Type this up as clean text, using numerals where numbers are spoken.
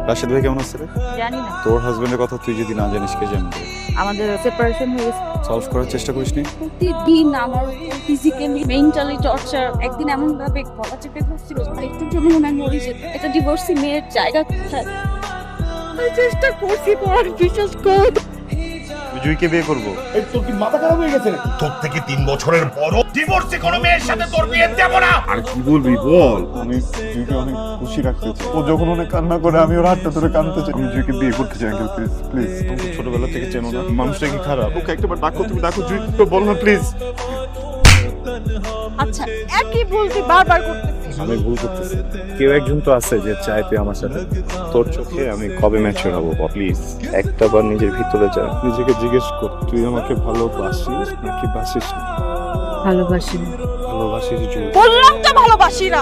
রাশেদ ভাই কেমন আছে রে? জানি না, তোর হাজবেন্ডের কথা তুই যদি না জানিস কে জানবে? আমাদের সেপারেশন হয়ে গেছে। সলভ করার চেষ্টা করিসনি? প্রতিদিন আমার ফিজিক্যালি মেন্টালি টর্চার। একদিন এমন ভাবে গলা চেপে ধরছিল, একটুর জন্য মনে হয় মরে যেত। একটা ডিভোর্সি মেয়ের জায়গা কোথায়? আমি চেষ্টা করছি, তোমার বিশ্বাস কর। তুই জুইকে বিয়ে করবো? এই তোর কি মাথা খারাপ হয়ে গেছে নাকি? তোর থেকে 3 বছরের বড় ডিভোর্সে কোনো মেয়ের সাথে তোর বিয়ে দেব না। আর কি বলবি বল। আমি জুইকে অনেক খুশি রাখতে চাই। ও যখন অনেক কান্না করে আমি ওর হাতটা ধরে কাঁদতে চাই। আমি জুইকে বিয়ে করতে চাই আঙ্কেল, প্লিজ প্লিজ। তুমি তো ছোটবেলা থেকে চেনো না, মানুষটা কি খারাপ? ওকে একটাবার ডাকো, তুমি ডাকো জুই, তো বল না প্লিজ। আচ্ছা, একই বলতে বারবার করতেছি। আমি ভুল করতেছি। কেউ একজন তো আছে যে চায় তুই আমার সাথে। তোর চোখে আমি কবে ম্যাচিওর হবো প্লিজ? একটা বার নিজের ভিতরে যা, নিজেকে জিজ্ঞেস কর তুই আমাকে ভালোবাসিস নাকি বাসিস না? ভালোবাসি। ভালোবাসিস জুই? বললাম তো ভালোবাসি না।